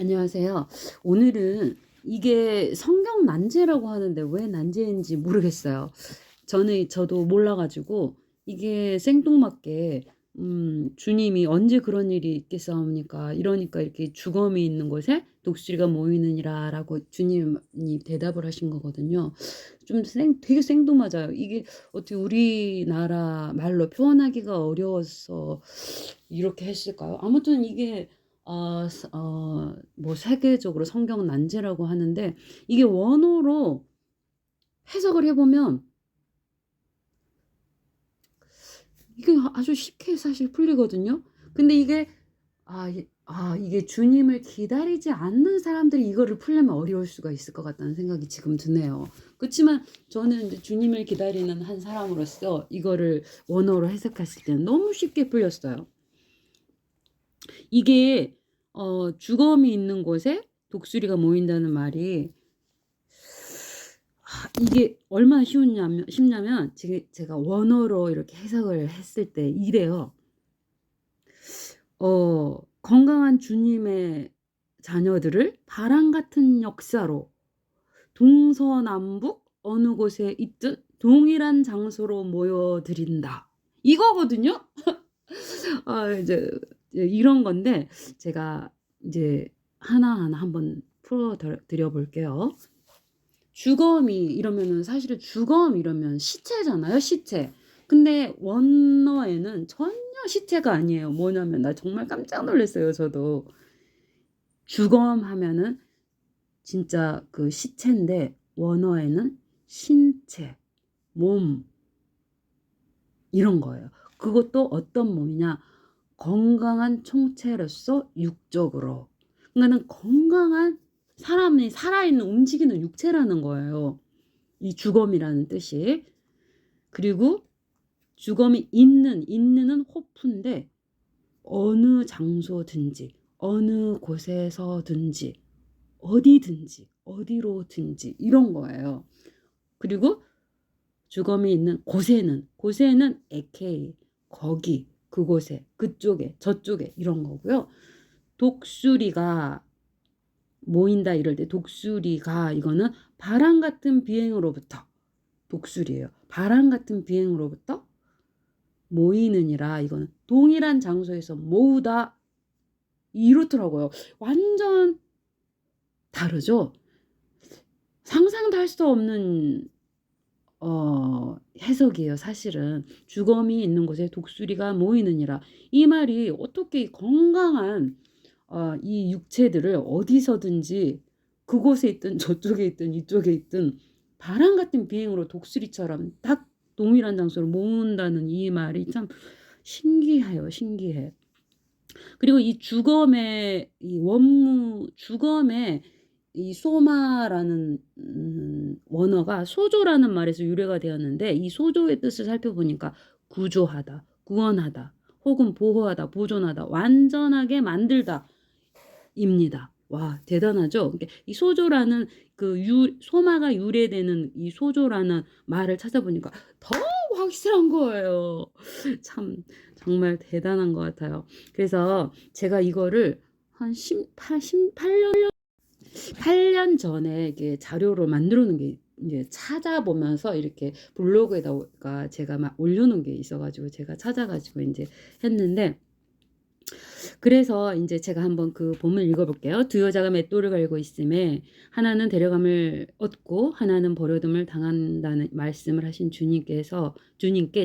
안녕하세요. 오늘은 이게 성경 난제라고 하는데 왜 난제인지 모르겠어요. 저도 몰라가지고 이게 생뚱맞게 주님이 언제 그런 일이 있겠사옵니까? 이러니까 이렇게 주검이 있는 곳에 독수리가 모이느니라라고 주님이 대답을 하신 거거든요. 되게 생뚱맞아요. 이게 어떻게 우리나라 말로 표현하기가 어려워서 이렇게 했을까요? 아무튼 이게 뭐 세계적으로 성경 난제라고 하는데 이게 원어로 해석을 해보면 이게 아주 쉽게 사실 풀리거든요. 근데 이게 주님을 기다리지 않는 사람들이 이거를 풀려면 어려울 수가 있을 것 같다는 생각이 지금 드네요. 그렇지만 저는 이제 주님을 기다리는 한 사람으로서 이거를 원어로 해석했을 때는 너무 쉽게 풀렸어요. 이게 주검이 있는 곳에 독수리가 모인다는 말이 이게 얼마나 쉽냐면 지금 제가 원어로 이렇게 해석을 했을 때 이래요. 건강한 주님의 자녀들을 바람 같은 역사로 동서남북 어느 곳에 있든 동일한 장소로 모여드린다. 이거거든요. 이제 이런 건데 제가 이제 하나하나 한번 풀어 드려 볼게요. 주검이 이러면은 사실은 주검 이러면 시체잖아요, 시체. 근데 원어에는 전혀 시체가 아니에요. 뭐냐면 나 정말 깜짝 놀랐어요, 저도. 주검 하면은 진짜 그 시체인데 원어에는 신체, 몸 이런 거예요. 그것도 어떤 몸이냐? 건강한 총체로서 육적으로. 그러니까는 건강한 사람이 살아있는 움직이는 육체라는 거예요. 이 주검이라는 뜻이. 그리고 주검이 있는은 호프인데 어느 장소든지 어느 곳에서든지 어디든지 어디로든지 이런 거예요. 그리고 주검이 있는 곳에는 에케이 거기 그곳에 그쪽에 저쪽에 이런 거고요. 독수리가 모인다 이럴 때 독수리가 이거는 바람 같은 비행으로부터 독수리예요. 바람 같은 비행으로부터 모이느니라 이거는 동일한 장소에서 모으다 이렇더라고요. 완전 다르죠? 상상도 할 수 없는 해석이에요. 사실은 주검이 있는 곳에 독수리가 모이느니라 이 말이 어떻게 건강한 이 육체들을 어디서든지 그곳에 있든 저쪽에 있든 이쪽에 있든 바람 같은 비행으로 독수리처럼 딱 동일한 장소로 모은다는 이 말이 참 신기해요. 신기해. 그리고 이 주검의 이 원무 주검의 이 소마라는 원어가 소조라는 말에서 유래가 되었는데 이 소조의 뜻을 살펴보니까 구조하다, 구원하다, 혹은 보호하다, 보존하다, 완전하게 만들다 입니다. 와, 대단하죠? 이 소조라는 소마가 유래되는 이 소조라는 말을 찾아보니까 더 확실한 거예요. 참, 정말 대단한 것 같아요. 그래서 제가 이거를 한 8년 전에 이게 자료로 만들어 놓은 게 이제 찾아보면서 이렇게 블로그에다가 제가 막 올려놓은 게 있어가지고 제가 찾아가지고 이제 했는데 그래서 이제 제가 한번 그 본문 읽어볼게요. 두 여자가 맷돌을 갈고 있음에 하나는 데려감을 얻고 하나는 버려둠을 당한다는 말씀을 하신 주님께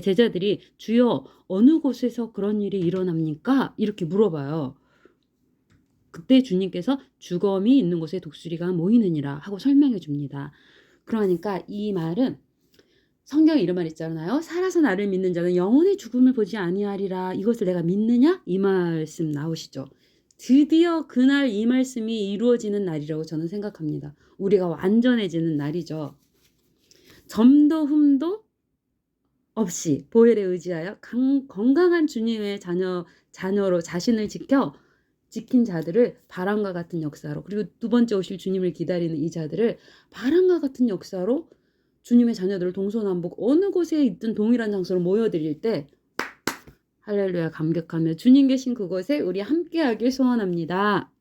제자들이 주여 어느 곳에서 그런 일이 일어납니까? 이렇게 물어봐요. 그때 주님께서 주검이 있는 곳에 독수리가 모이느니라 하고 설명해 줍니다. 그러니까 이 말은 성경에 이런 말 있잖아요. 살아서 나를 믿는 자는 영원의 죽음을 보지 아니하리라. 이것을 내가 믿느냐? 이 말씀 나오시죠. 드디어 그날 이 말씀이 이루어지는 날이라고 저는 생각합니다. 우리가 완전해지는 날이죠. 점도 흠도 없이 보혈에 의지하여 건강한 주님의 자녀로 자신을 지킨 자들을 바람과 같은 역사로, 그리고 두 번째 오실 주님을 기다리는 이 자들을 바람과 같은 역사로 주님의 자녀들을 동서남북 어느 곳에 있든 동일한 장소로 모여드릴 때 할렐루야 감격하며 주님 계신 그곳에 우리 함께하길 소원합니다.